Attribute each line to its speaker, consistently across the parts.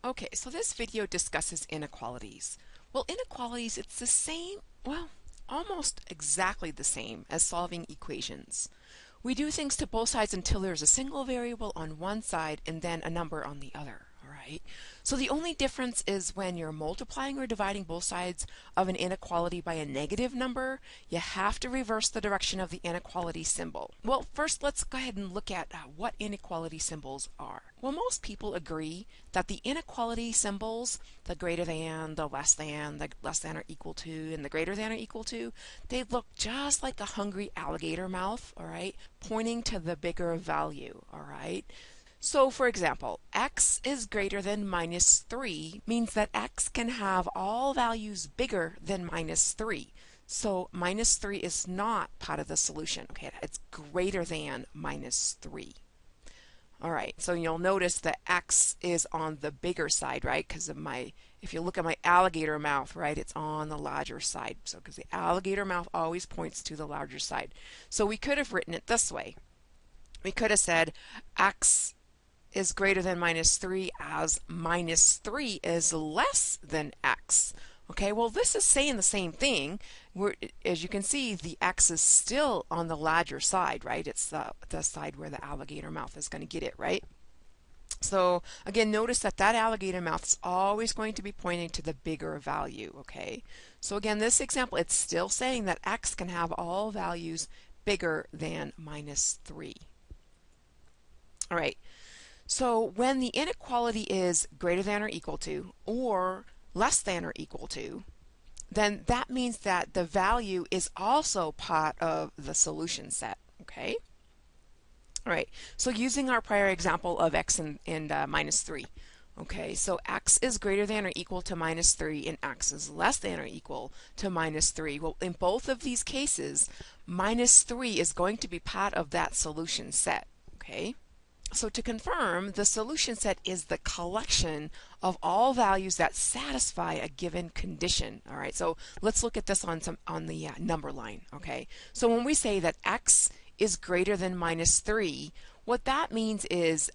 Speaker 1: Okay, so this video discusses inequalities. Well, inequalities, it's the same, well, almost exactly the same as solving equations. We do things to both sides until there's a single variable on one side and then a number on the other, all right? So the only difference is when you're multiplying or dividing both sides of an inequality by a negative number, you have to reverse the direction of the inequality symbol. Well, first let's go ahead and look at what inequality symbols are. Well, most people agree that the inequality symbols, the greater than, the less than or equal to, and the greater than or equal to, they look just like a hungry alligator mouth, all right, pointing to the bigger value, all right? So for example, x is greater than minus 3 means that x can have all values bigger than minus 3. So minus 3 is not part of the solution, okay? It's greater than minus 3. All right, so you'll notice that x is on the bigger side, right? Because of if you look at my alligator mouth, right, it's on the larger side. So because the alligator mouth always points to the larger side. So we could have written it this way. We could have said x is greater than minus 3 as minus 3 is less than x. Okay, well this is saying the same thing. As you can see, the x is still on the larger side, right? It's the side where the alligator mouth is going to get it, right? So again, notice that alligator mouth is always going to be pointing to the bigger value, okay? So again, this example, it's still saying that x can have all values bigger than minus 3. All right, so when the inequality is greater than or equal to, or less than or equal to, then that means that the value is also part of the solution set, okay? All right, so using our prior example of x and minus 3, okay, so x is greater than or equal to minus 3 and x is less than or equal to minus 3. Well, in both of these cases, minus 3 is going to be part of that solution set, okay? So to confirm, the solution set is the collection of all values that satisfy a given condition. All right, so let's look at this on the number line. Okay, so when we say that x is greater than minus 3, what that means is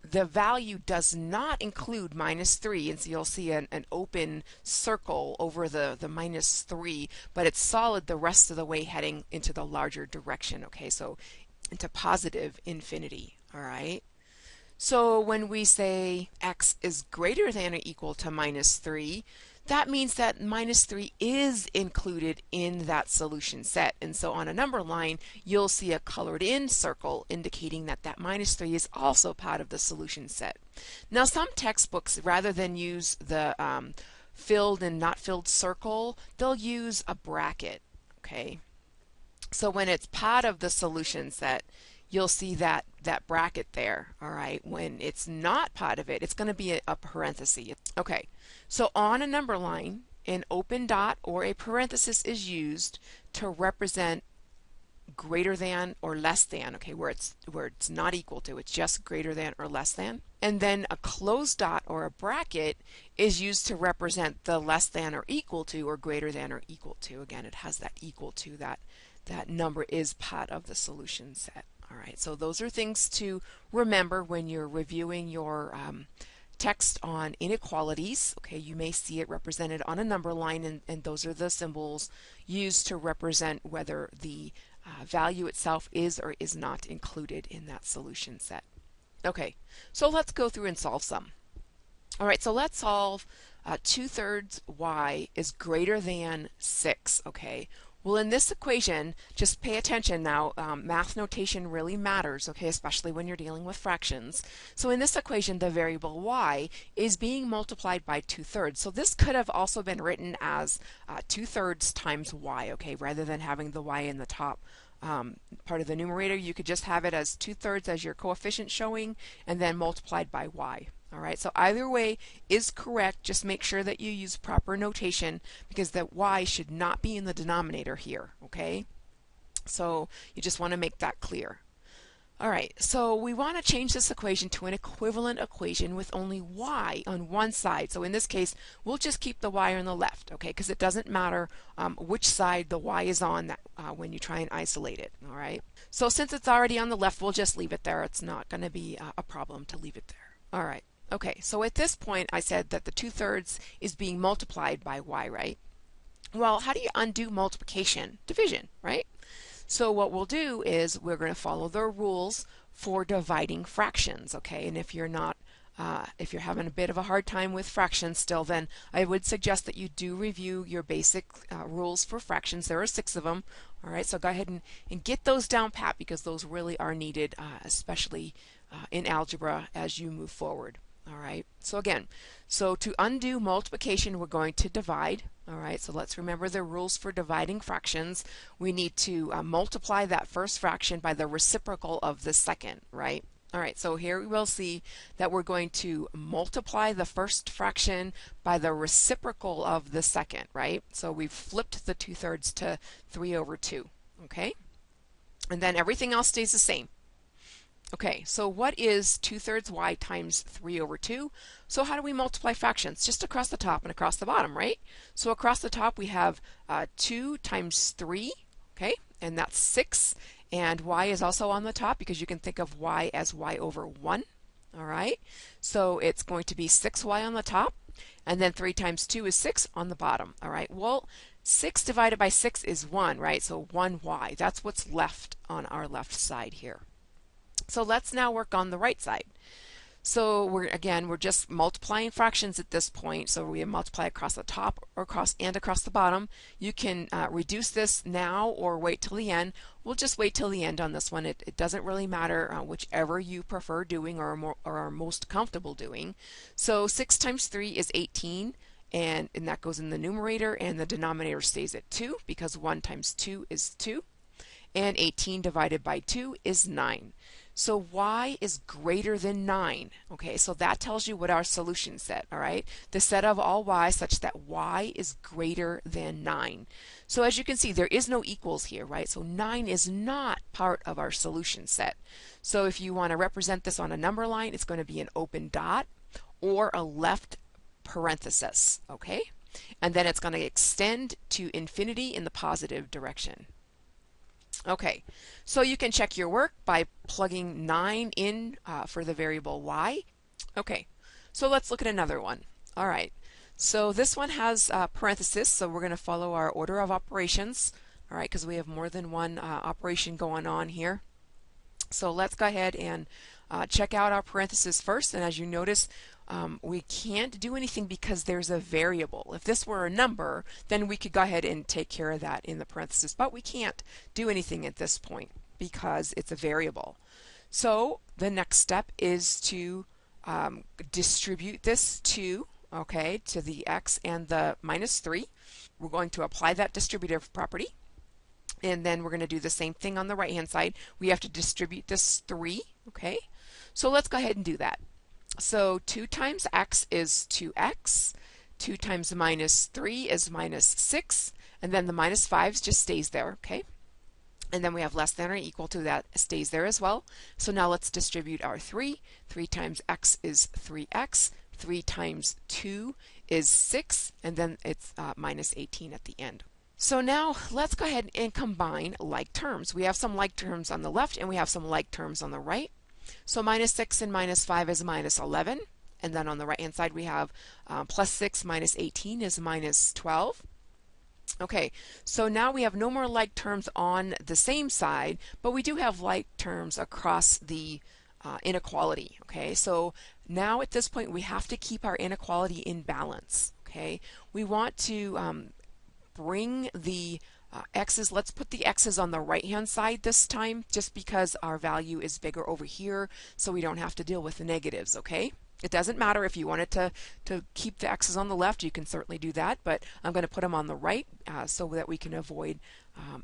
Speaker 1: the value does not include minus 3, and so you'll see an open circle over the minus 3, but it's solid the rest of the way heading into the larger direction. Okay, so into positive infinity. All right. So when we say x is greater than or equal to minus 3, that means that minus 3 is included in that solution set. And so on a number line, you'll see a colored in circle indicating that minus 3 is also part of the solution set. Now some textbooks, rather than use the filled and not filled circle, they'll use a bracket. Okay. So when it's part of the solution set, you'll see that bracket there, all right? When it's not part of it, it's going to be a parenthesis. Okay, so on a number line, an open dot or a parenthesis is used to represent greater than or less than, okay, where it's not equal to, it's just greater than or less than. And then a closed dot or a bracket is used to represent the less than or equal to or greater than or equal to. Again, it has that equal to, that number is part of the solution set. All right, so those are things to remember when you're reviewing your text on inequalities. Okay, you may see it represented on a number line, and those are the symbols used to represent whether the value itself is or is not included in that solution set. Okay, so let's go through and solve some. All right, so let's solve 2/3 y is greater than 6, okay? Well, in this equation, just pay attention now, math notation really matters, okay, especially when you're dealing with fractions. So in this equation, the variable y is being multiplied by 2/3. So this could have also been written as 2/3 times y, okay, rather than having the y in the top part of the numerator. You could just have it as 2/3 as your coefficient showing, and then multiplied by y. All right, so either way is correct. Just make sure that you use proper notation because the y should not be in the denominator here, okay? So you just want to make that clear. All right, so we want to change this equation to an equivalent equation with only y on one side. So in this case, we'll just keep the y on the left, okay, because it doesn't matter which side the y is on when you try and isolate it, all right? So since it's already on the left, we'll just leave it there. It's not going to be a problem to leave it there. All right. Okay, so at this point I said that the 2/3 is being multiplied by y, right? Well, how do you undo multiplication? Division, right? So what we'll do is we're going to follow the rules for dividing fractions, okay? And if you're having a bit of a hard time with fractions still, then I would suggest that you do review your basic rules for fractions. There are 6 of them, all right? So go ahead and get those down pat, because those really are needed, especially in algebra as you move forward. All right, so again, so to undo multiplication, we're going to divide. All right, so let's remember the rules for dividing fractions. We need to multiply that first fraction by the reciprocal of the second, right? All right, so here we will see that we're going to multiply the first fraction by the reciprocal of the second, right? So we've flipped the 2/3 to 3/2, okay? And then everything else stays the same. Okay, so what is 2/3 y times 3/2? So how do we multiply fractions? Just across the top and across the bottom, right? So across the top we have 2 times 3, okay, and that's 6. And y is also on the top, because you can think of y as y over 1. All right, so it's going to be 6y on the top, and then 3 times 2 is 6 on the bottom. All right, well, 6 divided by 6 is 1, right? So 1y, that's what's left on our left side here. So let's now work on the right side. So we're just multiplying fractions at this point. So we multiply across the top or across the bottom. You can reduce this now or wait till the end. We'll just wait till the end on this one. It doesn't really matter whichever you prefer doing or are most comfortable doing. So 6 times 3 is 18. And that goes in the numerator, and the denominator stays at 2, because 1 times 2 is 2. And 18 divided by 2 is 9. So y is greater than 9. Okay, so that tells you what our solution set, all right? The set of all y such that y is greater than 9. So as you can see, there is no equals here, right? So 9 is not part of our solution set. So if you want to represent this on a number line, it's going to be an open dot or a left parenthesis, okay? And then it's going to extend to infinity in the positive direction. Okay, so you can check your work by plugging 9 in for the variable y. Okay, so let's look at another one. All right, so this one has parentheses, so we're going to follow our order of operations, all right, because we have more than one operation going on here. So let's go ahead and check out our parentheses first, and as you notice, we can't do anything because there's a variable. If this were a number, then we could go ahead and take care of that in the parentheses, but we can't do anything at this point because it's a variable. So the next step is to distribute this to the x and the -3. We're going to apply that distributive property, and then we're going to do the same thing on the right hand side. We have to distribute this 3, okay? So let's go ahead and do that. So 2 times x is 2x, 2 times -3 is -6, and then the -5 just stays there, okay? And then we have less than or equal to, that stays there as well. So now let's distribute our 3. 3 times x is 3x, 3 times 2 is 6, and then it's -18 at the end. So now let's go ahead and combine like terms. We have some like terms on the left, and we have some like terms on the right. So -6 and -5 is -11, and then on the right hand side we have +6 minus 18 is -12. Okay, so now we have no more like terms on the same side, but we do have like terms across the inequality. Okay, so now at this point we have to keep our inequality in balance. Okay, we want to bring the x's, let's put the x's on the right hand side this time, just because our value is bigger over here, so we don't have to deal with the negatives, okay? It doesn't matter if you wanted to keep the x's on the left, you can certainly do that, but I'm going to put them on the right so that we can avoid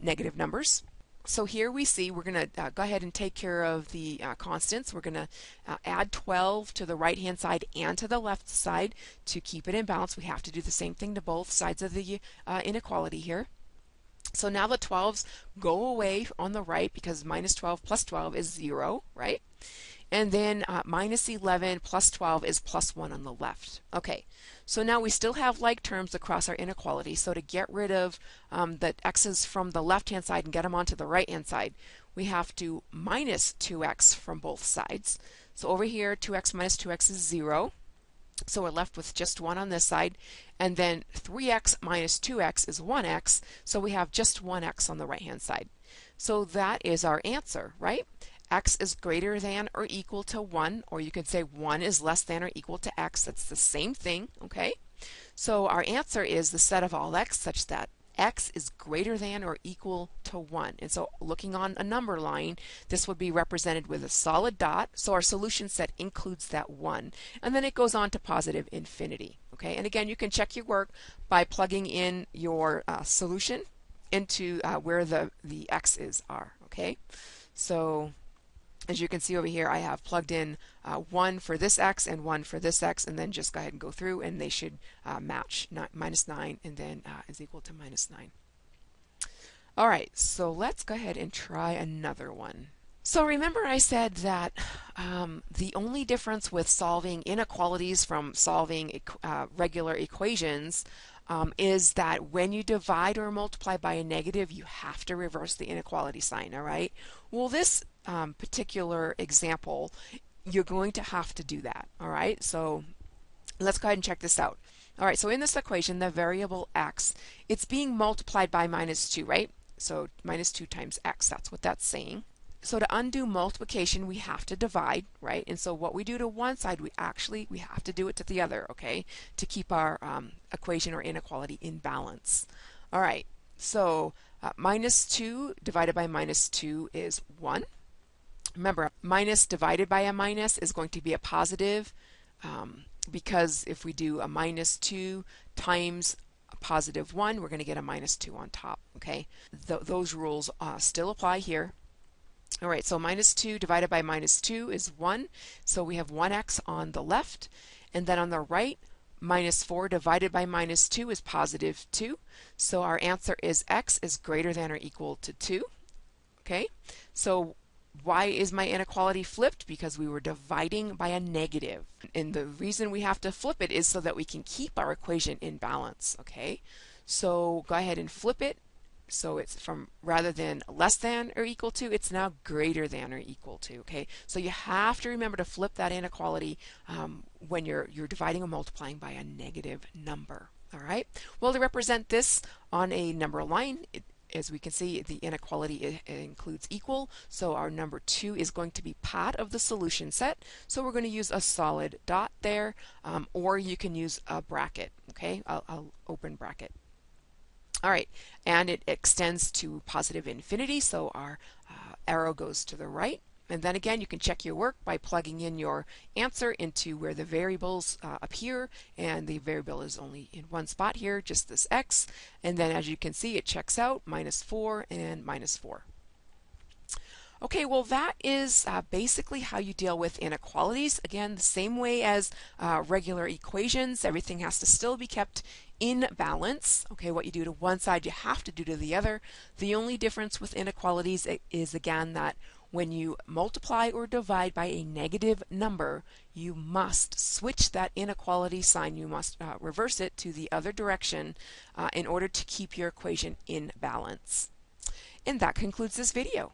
Speaker 1: negative numbers. So here we see we're going to go ahead and take care of the constants. We're going to add 12 to the right hand side and to the left side to keep it in balance. We have to do the same thing to both sides of the inequality here. So now the 12s go away on the right because -12 plus 12 is 0, right? And then -11 plus 12 is +1 on the left. Okay, so now we still have like terms across our inequality. So to get rid of the x's from the left-hand side and get them onto the right-hand side, we have to minus 2x from both sides. So over here, 2x minus 2x is 0. So we're left with just 1 on this side, and then 3x minus 2x is 1x, so we have just 1x on the right-hand side. So that is our answer, right? X is greater than or equal to 1, or you could say 1 is less than or equal to x. That's the same thing, okay? So our answer is the set of all x such that x is greater than or equal to 1. And so looking on a number line, this would be represented with a solid dot. So our solution set includes that 1. And then it goes on to positive infinity. Okay, and again, you can check your work by plugging in your solution into where the x's are. Okay, so as you can see over here, I have plugged in 1 for this x and 1 for this x, and then just go ahead and go through, and they should match minus 9, and then is equal to minus 9. All right, so let's go ahead and try another one. So remember I said that the only difference with solving inequalities from solving regular equations is that when you divide or multiply by a negative, you have to reverse the inequality sign, all right? Well, this particular example, you're going to have to do that, all right? So let's go ahead and check this out. All right, so in this equation, the variable x, it's being multiplied by minus 2, right? So minus 2 times x, that's what that's saying. So to undo multiplication, we have to divide, right? And so what we do to one side, we have to do it to the other, okay? To keep our equation or inequality in balance. All right, so minus 2 divided by minus 2 is 1. Remember, minus divided by a minus is going to be a positive because if we do a minus 2 times a positive 1, we're going to get a minus 2 on top, okay? Those rules still apply here. All right, so minus 2 divided by minus 2 is 1. So we have 1x on the left. And then on the right, minus 4 divided by minus 2 is positive 2. So our answer is x is greater than or equal to 2. Okay, so why is my inequality flipped? Because we were dividing by a negative. And the reason we have to flip it is so that we can keep our equation in balance. Okay, so go ahead and flip it. So it's from rather than less than or equal to, it's now greater than or equal to. Okay, so you have to remember to flip that inequality when you're dividing or multiplying by a negative number. All right. Well, to represent this on a number line, as we can see, the inequality includes equal. So our number 2 is going to be part of the solution set. So we're going to use a solid dot there, or you can use a bracket. Okay, I'll open bracket. All right, and it extends to positive infinity, so our arrow goes to the right. And then again, you can check your work by plugging in your answer into where the variables appear, and the variable is only in one spot here, just this x. And then as you can see, it checks out, minus 4 and minus 4. Okay, well that is basically how you deal with inequalities. Again, the same way as regular equations, everything has to still be kept in balance. Okay, what you do to one side, you have to do to the other. The only difference with inequalities is again that when you multiply or divide by a negative number, you must switch that inequality sign. You must reverse it to the other direction in order to keep your equation in balance. And that concludes this video.